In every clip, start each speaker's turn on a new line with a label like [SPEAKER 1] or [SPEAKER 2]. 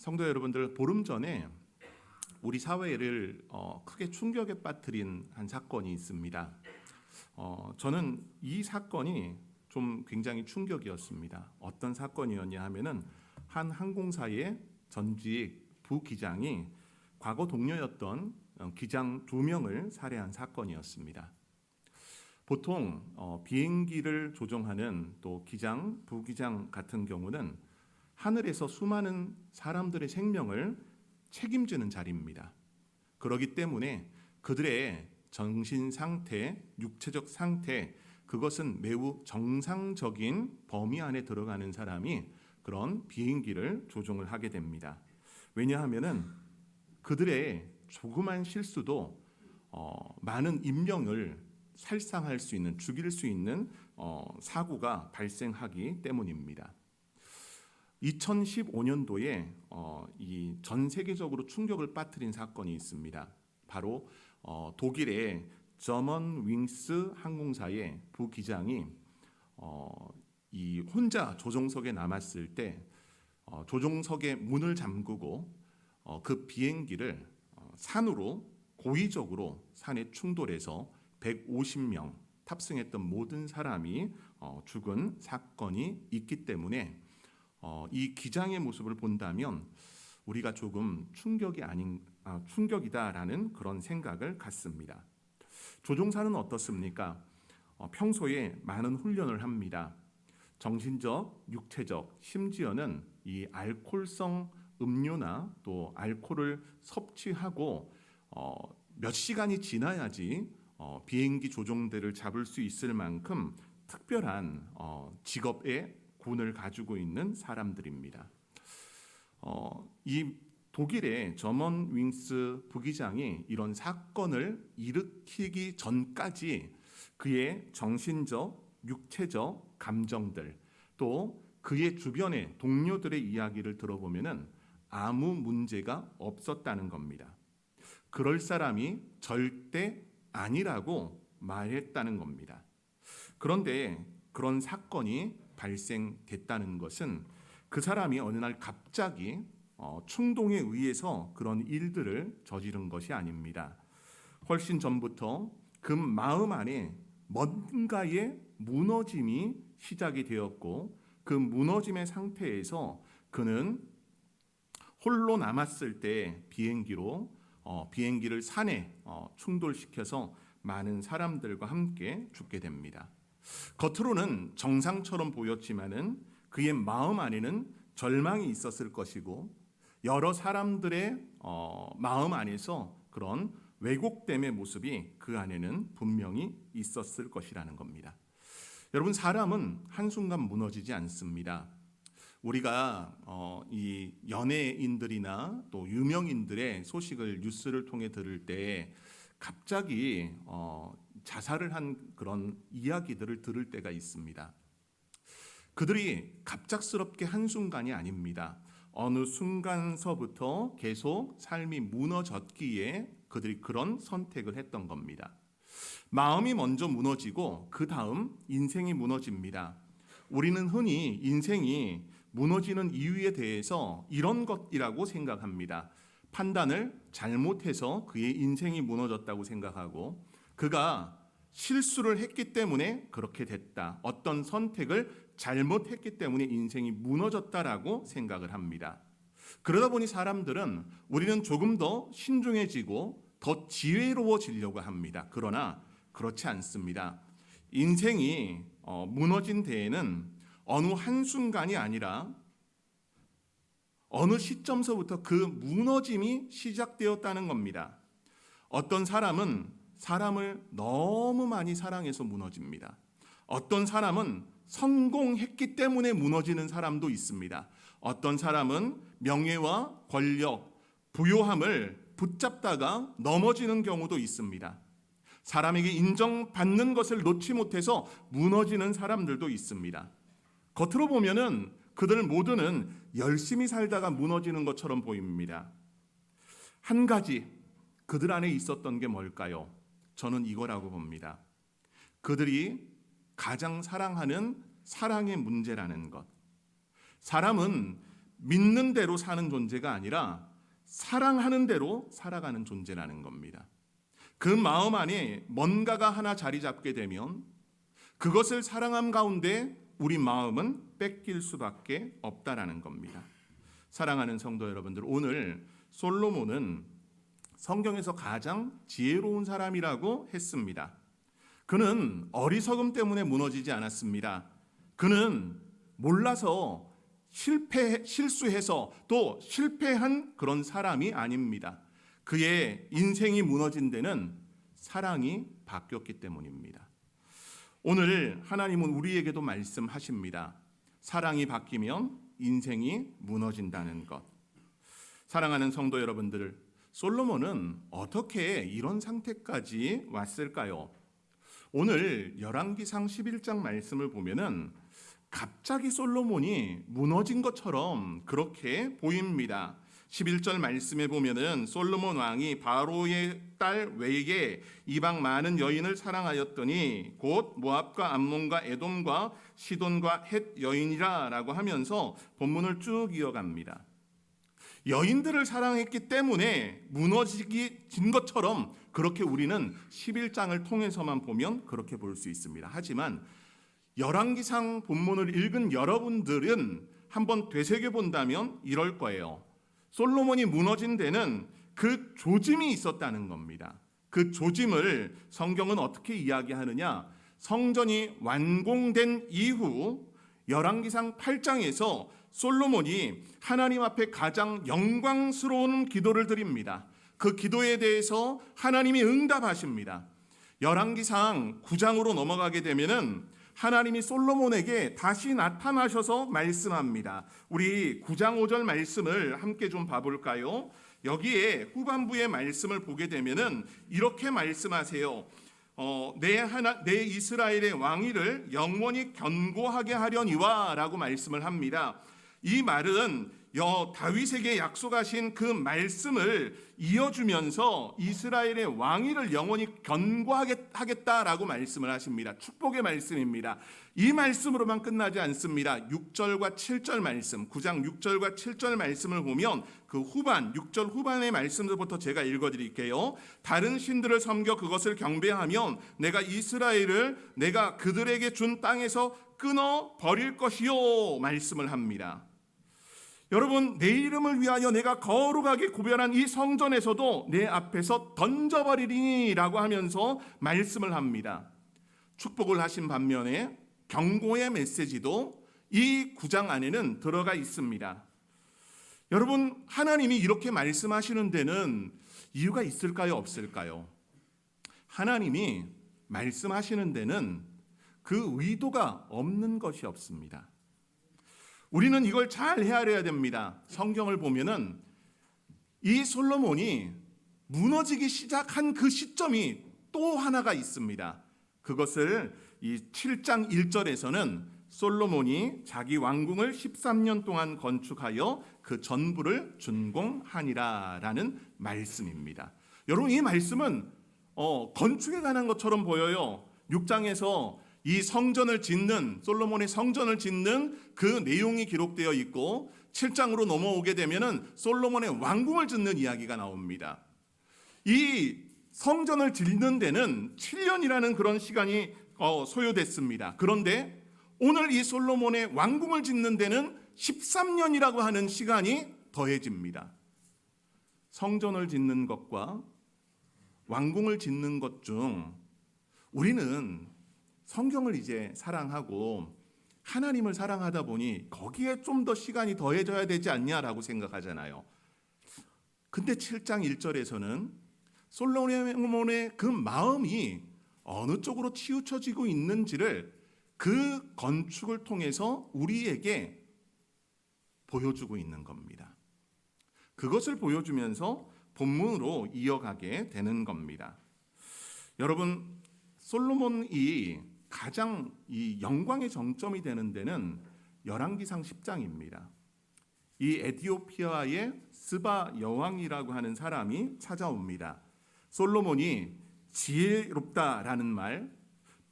[SPEAKER 1] 성도 여러분들, 보름 전에 우리 사회를 크게 충격에 빠뜨린 한 사건이 있습니다. 저는 이 사건이 좀 굉장히 충격이었습니다. 어떤 사건이었냐 하면은 한 항공사의 전직 부기장이 과거 동료였던 기장 2명을 살해한 사건이었습니다. 보통 비행기를 조종하는 또 기장, 부기장 같은 경우는 하늘에서 수많은 사람들의 생명을 책임지는 자리입니다. 그렇기 때문에 그들의 정신 상태, 육체적 상태, 그것은 매우 정상적인 범위 안에 들어가는 사람이 그런 비행기를 조종을 하게 됩니다. 왜냐하면은 그들의 조그만 실수도 많은 인명을 살상할 수 있는, 죽일 수 있는 사고가 발생하기 때문입니다. 2015년도에 이 전 세계적으로 충격을 빠뜨린 사건이 있습니다. 바로 독일의 저먼윙스 항공사의 부기장이 이 혼자 조종석에 남았을 때 조종석의 문을 잠그고 그 비행기를 산으로 고의적으로 산에 충돌해서 150명 탑승했던 모든 사람이 죽은 사건이 있기 때문에 이 기장의 모습을 본다면 우리가 조금 충격이다라는 그런 생각을 갖습니다. 조종사는 어떻습니까? 평소에 많은 훈련을 합니다. 정신적, 육체적, 심지어는 이 알코올성 음료나 또 알코올을 섭취하고 몇 시간이 지나야지 비행기 조종대를 잡을 수 있을 만큼 특별한 직업의 군을 가지고 있는 사람들입니다. 이 독일의 저먼윙스 부기장이 이런 사건을 일으키기 전까지 그의 정신적, 육체적 감정들 또 그의 주변의 동료들의 이야기를 들어보면은 아무 문제가 없었다는 겁니다. 그럴 사람이 절대 아니라고 말했다는 겁니다. 그런데 그런 사건이 발생됐다는 것은 그 사람이 어느 날 갑자기 충동에 의해서 그런 일들을 저지른 것이 아닙니다. 훨씬 전부터 그 마음 안에 뭔가의 무너짐이 시작이 되었고 그 무너짐의 상태에서 그는 홀로 남았을 때 비행기를 산에 충돌시켜서 많은 사람들과 함께 죽게 됩니다. 겉으로는 정상처럼 보였지만은 그의 마음 안에는 절망이 있었을 것이고 여러 사람들의 마음 안에서 그런 왜곡됨의 모습이 그 안에는 분명히 있었을 것이라는 겁니다. 여러분, 사람은 한순간 무너지지 않습니다. 우리가 이 연예인들이나 또 유명인들의 소식을 뉴스를 통해 들을 때 갑자기 자살을 한 그런 이야기들을 들을 때가 있습니다. 그들이 갑작스럽게 한순간이 아닙니다. 어느 순간서부터 계속 삶이 무너졌기에 그들이 그런 선택을 했던 겁니다. 마음이 먼저 무너지고 그 다음 인생이 무너집니다. 우리는 흔히 인생이 무너지는 이유에 대해서 이런 것이라고 생각합니다. 판단을 잘못해서 그의 인생이 무너졌다고 생각하고 그가 실수를 했기 때문에 그렇게 됐다. 어떤 선택을 잘못했기 때문에 인생이 무너졌다라고 생각을 합니다. 그러다 보니 사람들은 우리는 조금 더 신중해지고 더 지혜로워지려고 합니다. 그러나 그렇지 않습니다. 인생이 무너진 데에는 어느 한순간이 아니라 어느 시점서부터 그 무너짐이 시작되었다는 겁니다. 어떤 사람은 사람을 너무 많이 사랑해서 무너집니다. 어떤 사람은 성공했기 때문에 무너지는 사람도 있습니다. 어떤 사람은 명예와 권력, 부요함을 붙잡다가 넘어지는 경우도 있습니다. 사람에게 인정받는 것을 놓지 못해서 무너지는 사람들도 있습니다. 겉으로 보면은 그들 모두는 열심히 살다가 무너지는 것처럼 보입니다. 한 가지 그들 안에 있었던 게 뭘까요? 저는 이거라고 봅니다. 그들이 가장 사랑하는 사랑의 문제라는 것. 사람은 믿는 대로 사는 존재가 아니라 사랑하는 대로 살아가는 존재라는 겁니다. 그 마음 안에 뭔가가 하나 자리 잡게 되면 그것을 사랑함 가운데 우리 마음은 뺏길 수밖에 없다라는 겁니다. 사랑하는 성도 여러분들, 오늘 솔로몬은 성경에서 가장 지혜로운 사람이라고 했습니다. 그는 어리석음 때문에 무너지지 않았습니다. 그는 몰라서 실수해서 또 실패한 그런 사람이 아닙니다. 그의 인생이 무너진 데는 사랑이 바뀌었기 때문입니다. 오늘 하나님은 우리에게도 말씀하십니다. 사랑이 바뀌면 인생이 무너진다는 것. 사랑하는 성도 여러분들, 솔로몬은 어떻게 이런 상태까지 왔을까요? 오늘 열왕기상 11장 말씀을 보면은 갑자기 솔로몬이 무너진 것처럼 그렇게 보입니다. 11절 말씀에 보면은 솔로몬 왕이 바로의 딸 외에 이방 많은 여인을 사랑하였더니 곧 모압과 암몬과 에돔과 시돈과 헷 여인이라라고 하면서 본문을 쭉 이어갑니다. 여인들을 사랑했기 때문에 무너진 것처럼 그렇게 우리는 11장을 통해서만 보면 그렇게 볼 수 있습니다. 하지만 열왕기상 본문을 읽은 여러분들은 한번 되새겨 본다면 이럴 거예요. 솔로몬이 무너진 데는 그 조짐이 있었다는 겁니다. 그 조짐을 성경은 어떻게 이야기하느냐? 성전이 완공된 이후 열왕기상 8장에서 솔로몬이 하나님 앞에 가장 영광스러운 기도를 드립니다. 그 기도에 대해서 하나님이 응답하십니다. 열왕기상 9장으로 넘어가게 되면은 하나님이 솔로몬에게 다시 나타나셔서 말씀합니다. 우리 9장 5절 말씀을 함께 좀 봐볼까요? 여기에 후반부의 말씀을 보게 되면은 이렇게 말씀하세요. 내 이스라엘의 왕위를 영원히 견고하게 하려니와라고 말씀을 합니다. 이 말은 다윗에게 약속하신 그 말씀을 이어주면서 이스라엘의 왕위를 영원히 견고하게 하겠다라고 말씀을 하십니다. 축복의 말씀입니다. 이 말씀으로만 끝나지 않습니다. 6절과 7절 말씀, 9장 6절과 7절 말씀을 보면 그 후반, 6절 후반의 말씀부터 제가 읽어드릴게요. 다른 신들을 섬겨 그것을 경배하면 내가 이스라엘을 내가 그들에게 준 땅에서 끊어 버릴 것이요 말씀을 합니다. 여러분, 내 이름을 위하여 내가 거룩하게 구별한 이 성전에서도 내 앞에서 던져버리리니 라고 하면서 말씀을 합니다. 축복을 하신 반면에 경고의 메시지도 이 9장 안에는 들어가 있습니다. 여러분, 하나님이 이렇게 말씀하시는 데는 이유가 있을까요? 없을까요? 하나님이 말씀하시는 데는 그 의도가 없는 것이 없습니다. 우리는 이걸 잘 헤아려야 됩니다. 성경을 보면은 이 솔로몬이 무너지기 시작한 그 시점이 또 하나가 있습니다. 그것을 이 7장 1절에서는 솔로몬이 자기 왕궁을 13년 동안 건축하여 그 전부를 준공하니라라는 말씀입니다. 여러분, 이 말씀은 건축에 관한 것처럼 보여요. 6장에서 이 성전을 짓는, 솔로몬의 성전을 짓는 그 내용이 기록되어 있고 7장으로 넘어오게 되면은 솔로몬의 왕궁을 짓는 이야기가 나옵니다. 이 성전을 짓는 데는 7년이라는 그런 시간이 소요됐습니다. 그런데 오늘 이 솔로몬의 왕궁을 짓는 데는 13년이라고 하는 시간이 더해집니다. 성전을 짓는 것과 왕궁을 짓는 것 중 우리는 성경을 이제 사랑하고 하나님을 사랑하다 보니 거기에 좀 더 시간이 더해져야 되지 않냐라고 생각하잖아요. 근데 7장 1절에서는 솔로몬의 그 마음이 어느 쪽으로 치우쳐지고 있는지를 그 건축을 통해서 우리에게 보여주고 있는 겁니다. 그것을 보여주면서 본문으로 이어가게 되는 겁니다. 여러분, 솔로몬이 가장 이 영광의 정점이 되는 데는 열왕기상 10장입니다. 이 에티오피아의 스바 여왕이라고 하는 사람이 찾아옵니다. 솔로몬이 지혜롭다라는 말,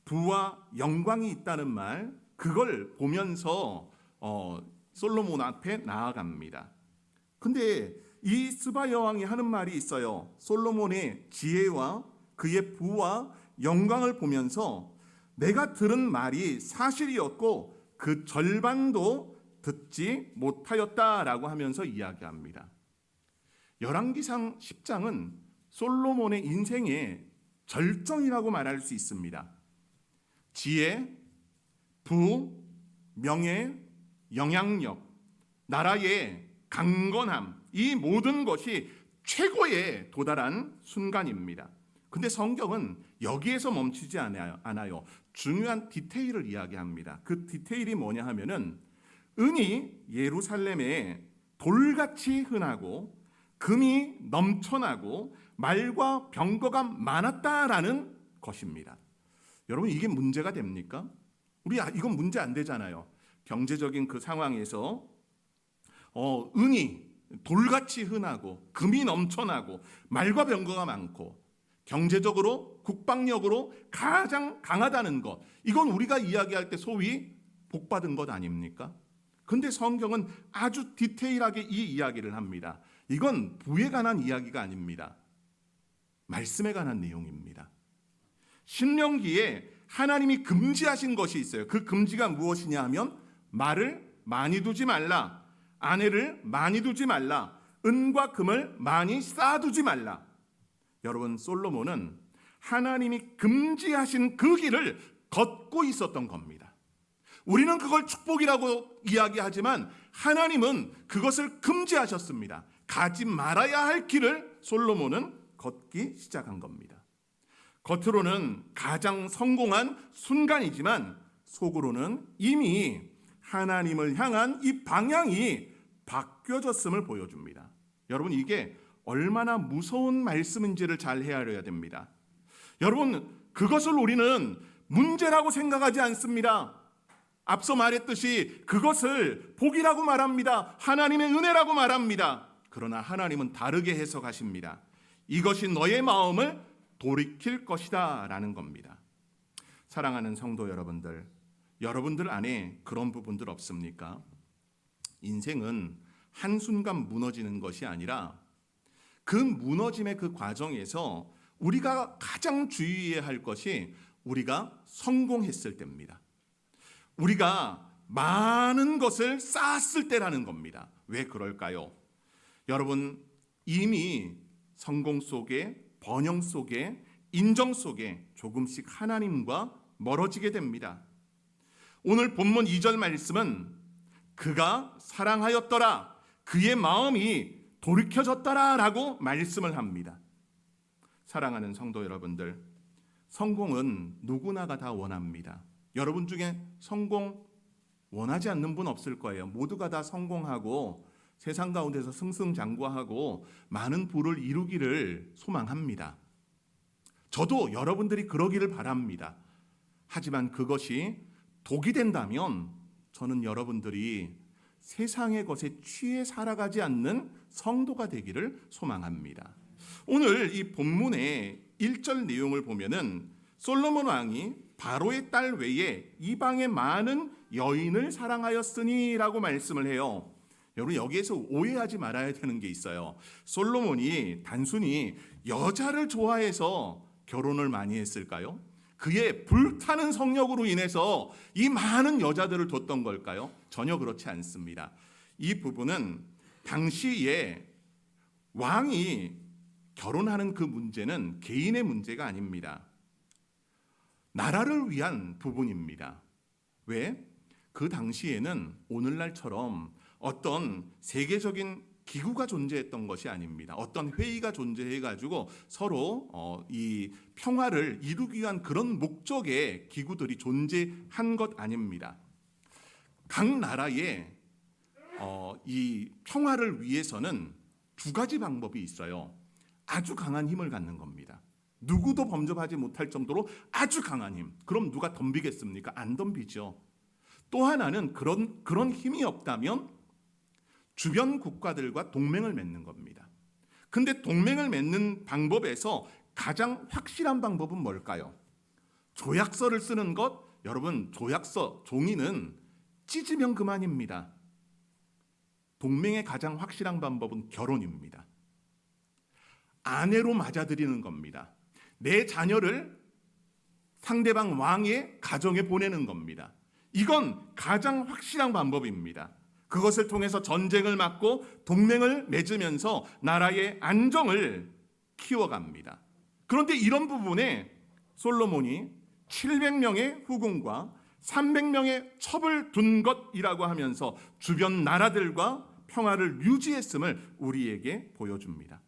[SPEAKER 1] 부와 영광이 있다는 말, 그걸 보면서 솔로몬 앞에 나아갑니다. 근데 이 스바 여왕이 하는 말이 있어요. 솔로몬의 지혜와 그의 부와 영광을 보면서 내가 들은 말이 사실이었고 그 절반도 듣지 못하였다라고 하면서 이야기합니다. 열왕기상 10장은 솔로몬의 인생의 절정이라고 말할 수 있습니다. 지혜, 부, 명예, 영향력, 나라의 강건함, 이 모든 것이 최고에 도달한 순간입니다. 근데 성경은 여기에서 멈추지 않아요. 중요한 디테일을 이야기합니다. 그 디테일이 뭐냐 하면은 은이 예루살렘에 돌같이 흔하고 금이 넘쳐나고 말과 병거가 많았다라는 것입니다. 여러분, 이게 문제가 됩니까? 이건 문제 안 되잖아요. 경제적인 그 상황에서 은이 돌같이 흔하고 금이 넘쳐나고 말과 병거가 많고 경제적으로 국방력으로 가장 강하다는 것, 이건 우리가 이야기할 때 소위 복받은 것 아닙니까? 근데 성경은 아주 디테일하게 이 이야기를 합니다. 이건 부에 관한 이야기가 아닙니다. 말씀에 관한 내용입니다. 신명기에 하나님이 금지하신 것이 있어요. 그 금지가 무엇이냐 하면 말을 많이 두지 말라, 아내를 많이 두지 말라, 은과 금을 많이 쌓아두지 말라. 여러분, 솔로몬은 하나님이 금지하신 그 길을 걷고 있었던 겁니다. 우리는 그걸 축복이라고 이야기하지만 하나님은 그것을 금지하셨습니다. 가지 말아야 할 길을 솔로몬은 걷기 시작한 겁니다. 겉으로는 가장 성공한 순간이지만 속으로는 이미 하나님을 향한 이 방향이 바뀌어졌음을 보여줍니다. 여러분, 이게 얼마나 무서운 말씀인지를 잘 헤아려야 됩니다. 여러분, 그것을 우리는 문제라고 생각하지 않습니다. 앞서 말했듯이 그것을 복이라고 말합니다. 하나님의 은혜라고 말합니다. 그러나 하나님은 다르게 해석하십니다. 이것이 너의 마음을 돌이킬 것이다 라는 겁니다. 사랑하는 성도 여러분들, 여러분들 안에 그런 부분들 없습니까? 인생은 한순간 무너지는 것이 아니라 그 무너짐의 그 과정에서 우리가 가장 주의해야 할 것이 우리가 성공했을 때입니다. 우리가 많은 것을 쌓았을 때라는 겁니다. 왜 그럴까요? 여러분, 이미 성공 속에, 번영 속에, 인정 속에 조금씩 하나님과 멀어지게 됩니다. 오늘 본문 2절 말씀은 그가 사랑하였더라, 그의 마음이 돌이켜졌더라 라고 말씀을 합니다. 사랑하는 성도 여러분들, 성공은 누구나가 다 원합니다. 여러분 중에 성공 원하지 않는 분 없을 거예요. 모두가 다 성공하고 세상 가운데서 승승장구하고 많은 부를 이루기를 소망합니다. 저도 여러분들이 그러기를 바랍니다. 하지만 그것이 독이 된다면 저는 여러분들이 세상의 것에 취해 살아가지 않는 성도가 되기를 소망합니다. 오늘 이 본문의 1절 내용을 보면은 솔로몬 왕이 바로의 딸 외에 이방의 많은 여인을 사랑하였으니라고 말씀을 해요. 여러분, 여기에서 오해하지 말아야 되는 게 있어요. 솔로몬이 단순히 여자를 좋아해서 결혼을 많이 했을까요? 그의 불타는 성욕으로 인해서 이 많은 여자들을 뒀던 걸까요? 전혀 그렇지 않습니다. 이 부분은 당시에 왕이 결혼하는 그 문제는 개인의 문제가 아닙니다. 나라를 위한 부분입니다. 왜? 그 당시에는 오늘날처럼 어떤 세계적인 기구가 존재했던 것이 아닙니다. 어떤 회의가 존재해가지고 서로 이 평화를 이루기 위한 그런 목적의 기구들이 존재한 것 아닙니다. 각 나라의 이 평화를 위해서는 두 가지 방법이 있어요. 아주 강한 힘을 갖는 겁니다. 누구도 범접하지 못할 정도로 아주 강한 힘. 그럼 누가 덤비겠습니까? 안 덤비죠. 또 하나는 그런 힘이 없다면 주변 국가들과 동맹을 맺는 겁니다. 근데 동맹을 맺는 방법에서 가장 확실한 방법은 뭘까요? 조약서를 쓰는 것. 여러분, 조약서, 종이는 찢으면 그만입니다. 동맹의 가장 확실한 방법은 결혼입니다. 아내로 맞아들이는 겁니다. 내 자녀를 상대방 왕의 가정에 보내는 겁니다. 이건 가장 확실한 방법입니다. 그것을 통해서 전쟁을 막고 동맹을 맺으면서 나라의 안정을 키워갑니다. 그런데 이런 부분에 솔로몬이 700명의 후궁과 300명의 첩을 둔 것이라고 하면서 주변 나라들과 평화를 유지했음을 우리에게 보여줍니다.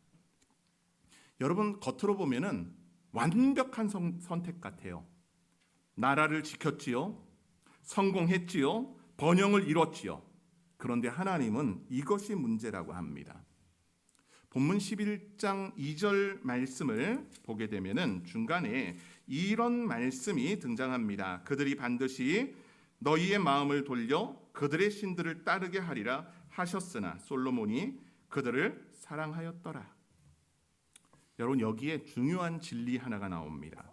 [SPEAKER 1] 여러분, 겉으로 보면은 완벽한 선택 같아요. 나라를 지켰지요. 성공했지요. 번영을 이뤘지요. 그런데 하나님은 이것이 문제라고 합니다. 본문 11장 2절 말씀을 보게 되면은 중간에 이런 말씀이 등장합니다. 그들이 반드시 너희의 마음을 돌려 그들의 신들을 따르게 하리라 하셨으나 솔로몬이 그들을 사랑하였더라. 여러분, 여기에 중요한 진리 하나가 나옵니다.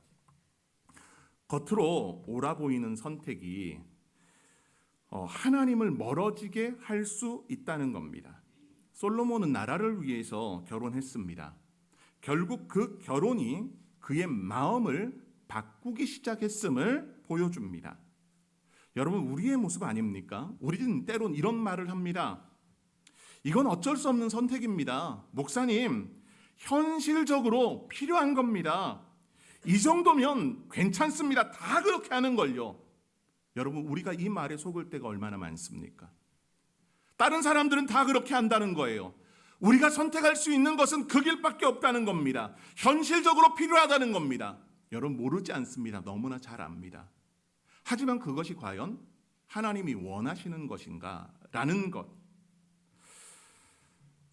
[SPEAKER 1] 겉으로 옳아 보이는 선택이 하나님을 멀어지게 할 수 있다는 겁니다. 솔로몬은 나라를 위해서 결혼했습니다. 결국 그 결혼이 그의 마음을 바꾸기 시작했음을 보여줍니다. 여러분, 우리의 모습 아닙니까? 우리는 때론 이런 말을 합니다. 이건 어쩔 수 없는 선택입니다. 목사님, 현실적으로 필요한 겁니다. 이 정도면 괜찮습니다. 다 그렇게 하는 걸요. 여러분, 우리가 이 말에 속을 때가 얼마나 많습니까? 다른 사람들은 다 그렇게 한다는 거예요. 우리가 선택할 수 있는 것은 그 길밖에 없다는 겁니다. 현실적으로 필요하다는 겁니다. 여러분, 모르지 않습니다. 너무나 잘 압니다. 하지만 그것이 과연 하나님이 원하시는 것인가? 라는 것.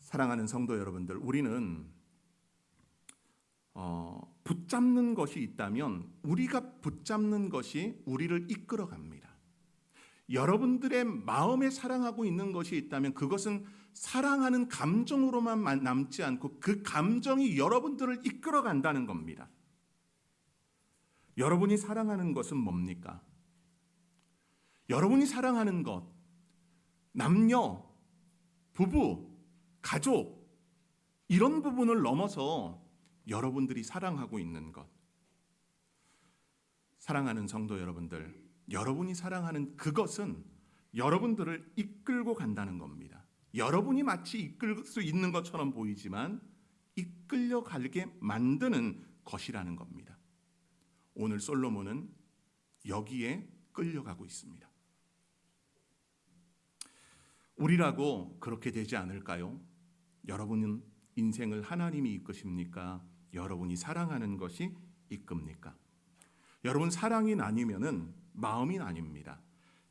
[SPEAKER 1] 사랑하는 성도 여러분들, 우리는 붙잡는 것이 있다면 우리가 붙잡는 것이 우리를 이끌어 갑니다. 여러분들의 마음에 사랑하고 있는 것이 있다면 그것은 사랑하는 감정으로만 남지 않고 그 감정이 여러분들을 이끌어 간다는 겁니다. 여러분이 사랑하는 것은 뭡니까? 여러분이 사랑하는 것, 남녀, 부부, 가족, 이런 부분을 넘어서 여러분들이 사랑하고 있는 것. 사랑하는 성도 여러분들, 여러분이 사랑하는 그것은 여러분들을 이끌고 간다는 겁니다. 여러분이 마치 이끌 수 있는 것처럼 보이지만 이끌려 가게 만드는 것이라는 겁니다. 오늘 솔로몬은 여기에 끌려가고 있습니다. 우리라고 그렇게 되지 않을까요? 여러분은 인생을 하나님이 이끄십니까? 여러분이 사랑하는 것이 이끕니까? 여러분, 사랑이 나뉘면은 마음이 나뉩니다.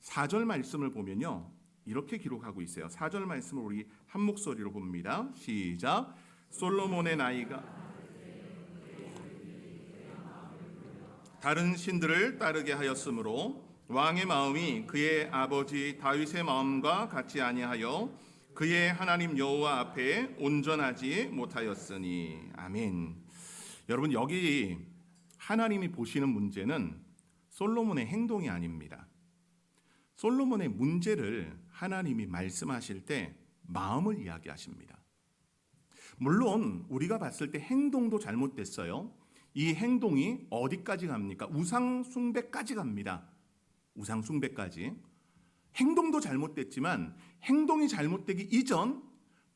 [SPEAKER 1] 4절 말씀을 보면요, 이렇게 기록하고 있어요. 4절 말씀을 우리 한 목소리로 봅니다. 시작. 솔로몬의 나이가 다른 신들을 따르게 하였으므로 왕의 마음이 그의 아버지 다윗의 마음과 같지 아니하여 그의 하나님 여호와 앞에 온전하지 못하였으니. 아멘. 여러분, 여기 하나님이 보시는 문제는 솔로몬의 행동이 아닙니다. 솔로몬의 문제를 하나님이 말씀하실 때 마음을 이야기하십니다. 물론 우리가 봤을 때 행동도 잘못됐어요. 이 행동이 어디까지 갑니까? 우상 숭배까지 갑니다. 우상 숭배까지. 행동도 잘못됐지만 행동이 잘못되기 이전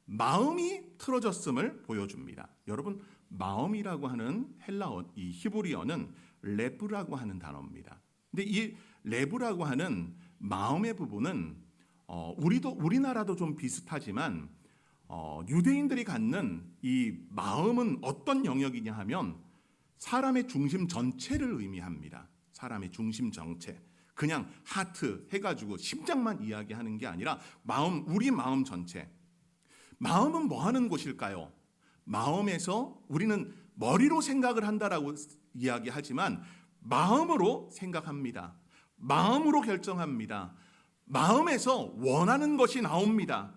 [SPEAKER 1] 마음이 틀어졌음을 보여줍니다. 여러분, 마음이라고 하는 헬라어, 이 히브리어는 레브라고 하는 단어입니다. 근데 이 레브라고 하는 마음의 부분은 우리나라도 좀 비슷하지만 유대인들이 갖는 이 마음은 어떤 영역이냐 하면 사람의 중심 전체를 의미합니다. 사람의 중심 전체. 그냥 하트 해가지고 심장만 이야기하는 게 아니라 마음, 우리 마음 전체. 마음은 뭐 하는 곳일까요? 마음에서 우리는 머리로 생각을 한다라고 이야기하지만 마음으로 생각합니다. 마음으로 결정합니다. 마음에서 원하는 것이 나옵니다.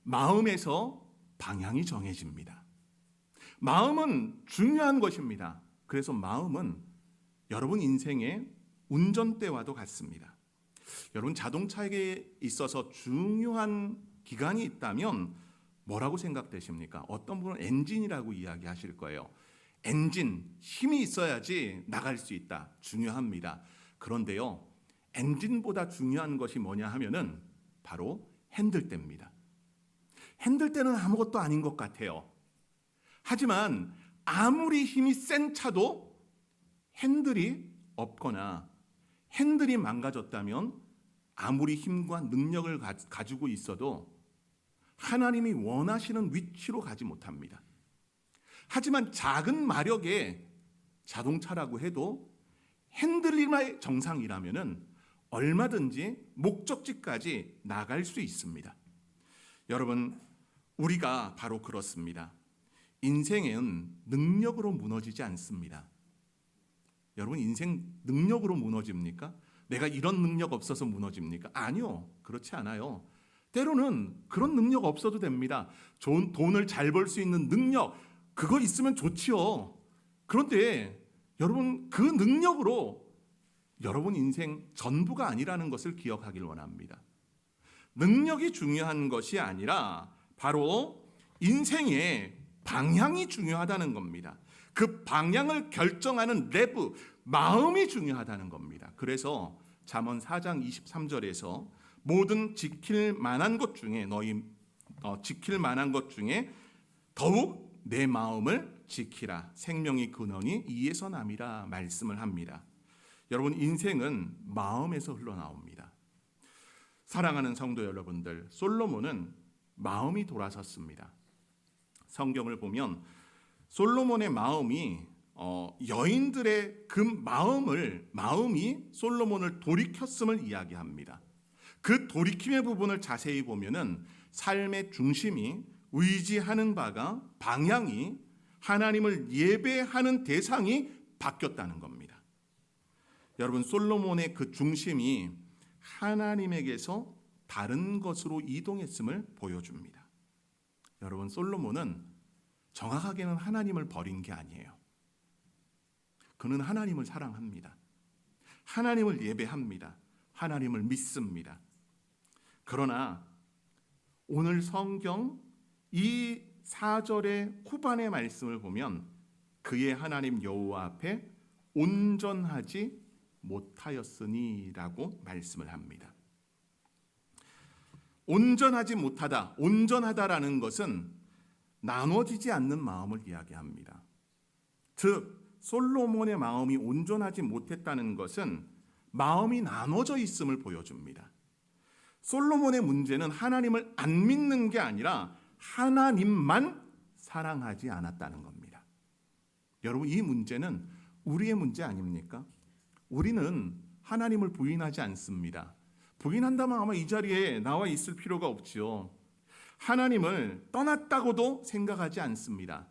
[SPEAKER 1] 마음에서 방향이 정해집니다. 마음은 중요한 것입니다. 그래서 마음은 여러분 인생의 운전대와도 같습니다. 여러분, 자동차에 있어서 중요한 기관이 있다면 뭐라고 생각되십니까? 어떤 분은 엔진이라고 이야기하실 거예요. 엔진, 힘이 있어야지 나갈 수 있다. 중요합니다. 그런데요, 엔진보다 중요한 것이 뭐냐 하면은 바로 핸들대입니다. 핸들대는 아무것도 아닌 것 같아요. 하지만 아무리 힘이 센 차도 핸들이 없거나 핸들이 망가졌다면 아무리 힘과 능력을 가지고 있어도 하나님이 원하시는 위치로 가지 못합니다. 하지만 작은 마력의 자동차라고 해도 핸들림의 정상이라면은 얼마든지 목적지까지 나갈 수 있습니다. 여러분, 우리가 바로 그렇습니다. 인생은 능력으로 무너지지 않습니다. 여러분, 인생 능력으로 무너집니까? 내가 이런 능력 없어서 무너집니까? 아니요, 그렇지 않아요. 때로는 그런 능력 없어도 됩니다. 좋은 돈을 잘 벌 수 있는 능력, 그거 있으면 좋지요. 그런데 여러분, 그 능력으로 여러분 인생 전부가 아니라는 것을 기억하길 원합니다. 능력이 중요한 것이 아니라 바로 인생의 방향이 중요하다는 겁니다. 그 방향을 결정하는 내부, 마음이 중요하다는 겁니다. 그래서 잠언 4장 23절에서 모든 지킬 만한 것 중에 지킬 만한 것 중에 더욱 내 마음을 지키라. 생명의 근원이 이에서 남이라 말씀을 합니다. 여러분, 인생은 마음에서 흘러나옵니다. 사랑하는 성도 여러분들, 솔로몬은 마음이 돌아섰습니다. 성경을 보면 솔로몬의 마음이 여인들의 그 마음이 솔로몬을 돌이켰음을 이야기합니다. 그 돌이킴의 부분을 자세히 보면은 삶의 중심이 의지하는 바가 방향이 하나님을 예배하는 대상이 바뀌었다는 겁니다. 여러분, 솔로몬의 그 중심이 하나님에게서 다른 것으로 이동했음을 보여줍니다. 여러분, 솔로몬은 정확하게는 하나님을 버린 게 아니에요. 그는 하나님을 사랑합니다. 하나님을 예배합니다. 하나님을 믿습니다. 그러나 오늘 성경 이 4절의 후반의 말씀을 보면 그의 하나님 여호와 앞에 온전하지 못하였으니라고 말씀을 합니다. 온전하지 못하다, 온전하다라는 것은 나눠지지 않는 마음을 이야기합니다. 즉 솔로몬의 마음이 온전하지 못했다는 것은 마음이 나눠져 있음을 보여줍니다. 솔로몬의 문제는 하나님을 안 믿는 게 아니라 하나님만 사랑하지 않았다는 겁니다. 여러분, 이 문제는 우리의 문제 아닙니까? 우리는 하나님을 부인하지 않습니다. 부인한다면 아마 이 자리에 나와 있을 필요가 없지요. 하나님을 떠났다고도 생각하지 않습니다.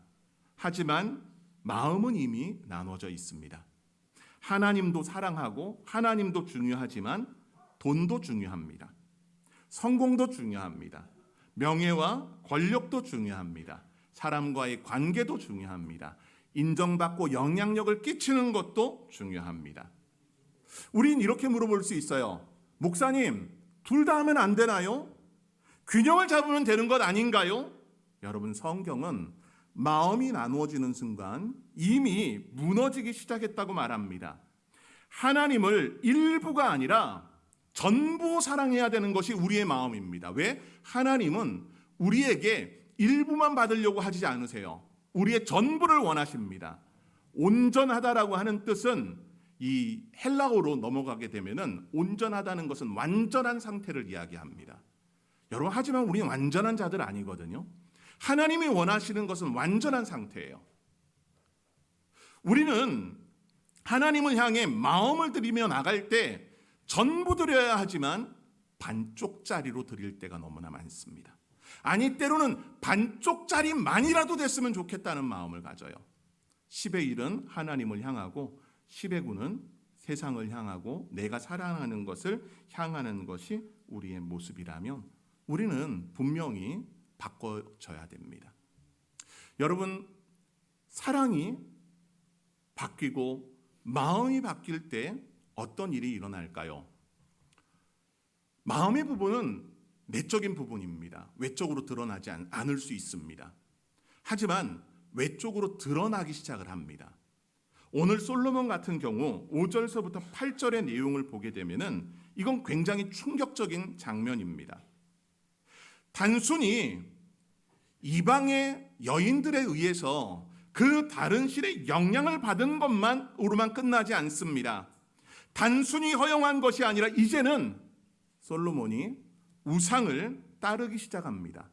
[SPEAKER 1] 하지만 마음은 이미 나눠져 있습니다. 하나님도 사랑하고 하나님도 중요하지만 돈도 중요합니다. 성공도 중요합니다. 명예와 권력도 중요합니다. 사람과의 관계도 중요합니다. 인정받고 영향력을 끼치는 것도 중요합니다. 우린 이렇게 물어볼 수 있어요. 목사님, 둘 다 하면 안 되나요? 균형을 잡으면 되는 것 아닌가요? 여러분, 성경은 마음이 나누어지는 순간 이미 무너지기 시작했다고 말합니다. 하나님을 일부가 아니라 전부 사랑해야 되는 것이 우리의 마음입니다. 왜? 하나님은 우리에게 일부만 받으려고 하지 않으세요. 우리의 전부를 원하십니다. 온전하다라고 하는 뜻은 이 헬라어로 넘어가게 되면은 온전하다는 것은 완전한 상태를 이야기합니다. 여러분, 하지만 우리는 완전한 자들 아니거든요. 하나님이 원하시는 것은 완전한 상태예요. 우리는 하나님을 향해 마음을 들이며 나갈 때 전부 드려야 하지만 반쪽짜리로 드릴 때가 너무나 많습니다. 아니, 때로는 반쪽짜리만이라도 됐으면 좋겠다는 마음을 가져요. 10의 1은 하나님을 향하고 10의 9는 세상을 향하고 내가 사랑하는 것을 향하는 것이 우리의 모습이라면 우리는 분명히 바꿔져야 됩니다. 여러분, 사랑이 바뀌고 마음이 바뀔 때 어떤 일이 일어날까요? 마음의 부분은 내적인 부분입니다. 외적으로 드러나지 않을 수 있습니다. 하지만 외적으로 드러나기 시작을 합니다. 오늘 솔로몬 같은 경우 5절서부터 8절의 내용을 보게 되면은 이건 굉장히 충격적인 장면입니다. 단순히 이방의 여인들에 의해서 그 다른 신의 영향을 받은 것만으로만 끝나지 않습니다. 단순히 허용한 것이 아니라 이제는 솔로몬이 우상을 따르기 시작합니다.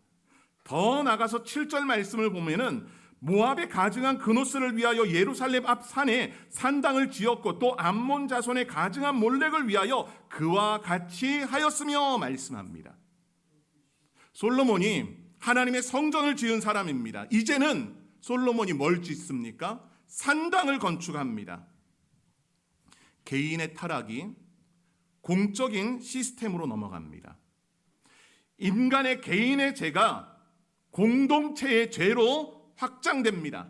[SPEAKER 1] 더 나가서 7절 말씀을 보면은 모압에 가증한 그노스를 위하여 예루살렘 앞 산에 산당을 지었고 또 암몬 자손의 가증한 몰렉을 위하여 그와 같이 하였으며 말씀합니다. 솔로몬이 하나님의 성전을 지은 사람입니다. 이제는 솔로몬이 뭘 짓습니까? 산당을 건축합니다. 개인의 타락이 공적인 시스템으로 넘어갑니다. 인간의 개인의 죄가 공동체의 죄로 확장됩니다.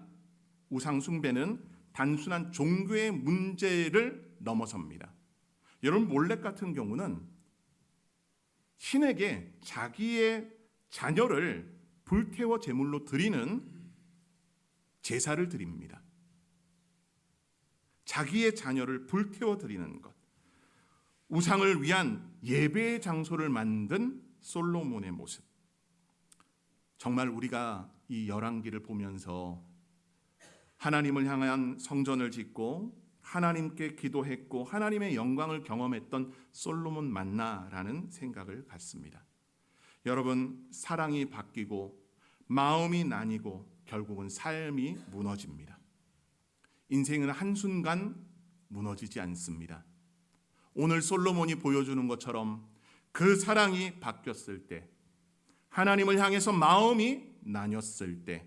[SPEAKER 1] 우상 숭배는 단순한 종교의 문제를 넘어섭니다. 여러분, 몰렉 같은 경우는 신에게 자기의 자녀를 불태워 제물로 드리는 제사를 드립니다. 자기의 자녀를 불태워 드리는 것. 우상을 위한 예배의 장소를 만든 솔로몬의 모습. 정말 우리가 이 열왕기를 보면서 하나님을 향한 성전을 짓고 하나님께 기도했고 하나님의 영광을 경험했던 솔로몬 맞나라는 생각을 갖습니다. 여러분, 사랑이 바뀌고 마음이 나뉘고 결국은 삶이 무너집니다. 인생은 한순간 무너지지 않습니다. 오늘 솔로몬이 보여주는 것처럼 그 사랑이 바뀌었을 때, 하나님을 향해서 마음이 나뉘었을 때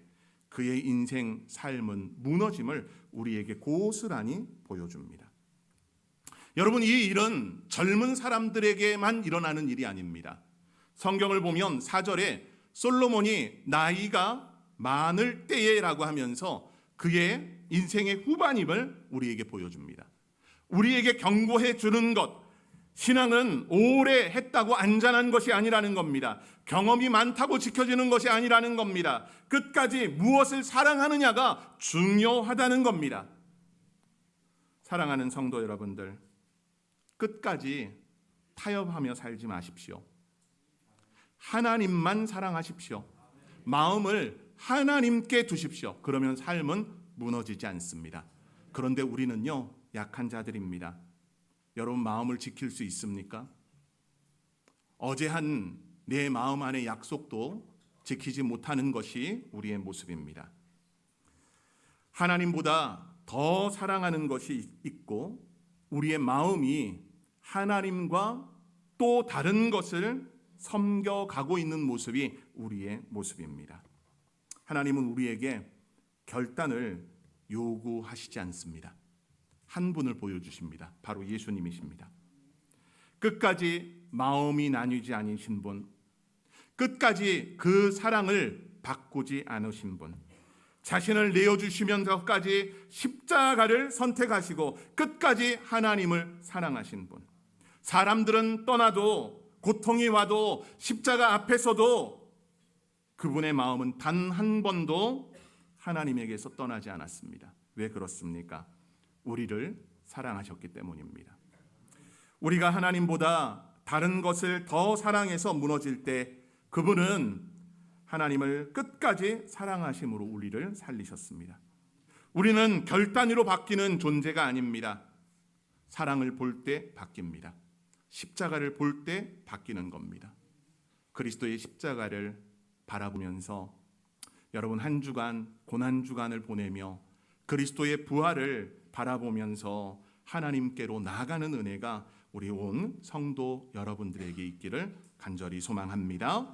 [SPEAKER 1] 그의 인생 삶은 무너짐을 우리에게 고스란히 보여줍니다. 여러분, 이 일은 젊은 사람들에게만 일어나는 일이 아닙니다. 성경을 보면 4절에 솔로몬이 나이가 많을 때에라고 하면서 그의 인생의 후반임을 우리에게 보여줍니다. 우리에게 경고해 주는 것, 신앙은 오래 했다고 안전한 것이 아니라는 겁니다. 경험이 많다고 지켜지는 것이 아니라는 겁니다. 끝까지 무엇을 사랑하느냐가 중요하다는 겁니다. 사랑하는 성도 여러분들, 끝까지 타협하며 살지 마십시오. 하나님만 사랑하십시오. 마음을 하나님께 두십시오. 그러면 삶은 무너지지 않습니다. 그런데 우리는요, 약한 자들입니다. 여러분, 마음을 지킬 수 있습니까? 어제 한 내 마음 안의 약속도 지키지 못하는 것이 우리의 모습입니다. 하나님보다 더 사랑하는 것이 있고 우리의 마음이 하나님과 또 다른 것을 섬겨가고 있는 모습이 우리의 모습입니다. 하나님은 우리에게 결단을 요구하시지 않습니다. 한 분을 보여주십니다. 바로 예수님이십니다. 끝까지 마음이 나뉘지 않으신 분, 끝까지 그 사랑을 바꾸지 않으신 분, 자신을 내어주시면서까지 십자가를 선택하시고 끝까지 하나님을 사랑하신 분. 사람들은 떠나도, 고통이 와도, 십자가 앞에서도 그분의 마음은 단 한 번도 하나님에게서 떠나지 않았습니다. 왜 그렇습니까? 우리를 사랑하셨기 때문입니다. 우리가 하나님보다 다른 것을 더 사랑해서 무너질 때 그분은 하나님을 끝까지 사랑하심으로 우리를 살리셨습니다. 우리는 결단으로 바뀌는 존재가 아닙니다. 사랑을 볼 때 바뀝니다. 십자가를 볼 때 바뀌는 겁니다. 그리스도의 십자가를 바라보면서 여러분, 한 주간 고난 주간을 보내며 그리스도의 부활을 바라보면서 하나님께로 나아가는 은혜가 우리 온 성도 여러분들에게 있기를 간절히 소망합니다.